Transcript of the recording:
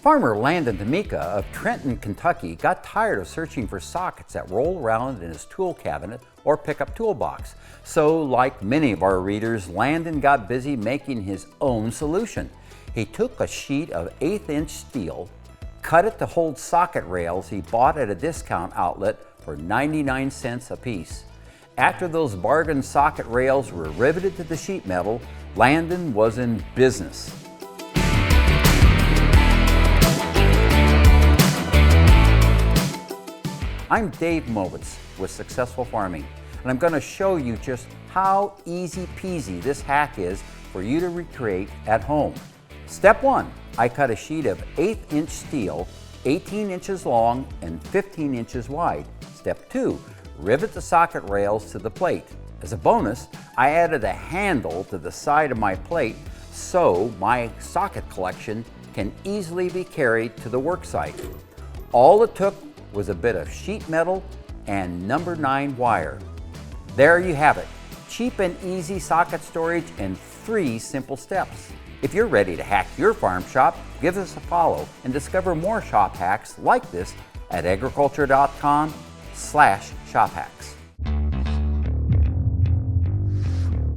Farmer Landon Tomica of Terenton, Kentucky got tired of searching for sockets that roll around in his tool cabinet or pickup toolbox. So, like many of our readers, Landon got busy making his own solution. He took a sheet of 1/8-inch steel, cut it to hold socket rails he bought at a discount outlet for 99 cents a piece. After those bargain socket rails were riveted to the sheet metal, Landon was in business. I'm Dave Mowitz with Successful Farming, and I'm going to show you just how easy peasy this hack is for you to recreate at home. Step 1, I cut a sheet of 1/8-inch steel, 18 inches long and 15 inches wide. Step 2, rivet the socket rails to the plate. As a bonus, I added a handle to the side of my plate so my socket collection can easily be carried to the work site. All it took was a bit of sheet metal and number 9 wire. There you have it, cheap and easy socket storage in 3 simple steps. If you're ready to hack your farm shop, give us a follow and discover more shop hacks like this at agriculture.com/shophacks.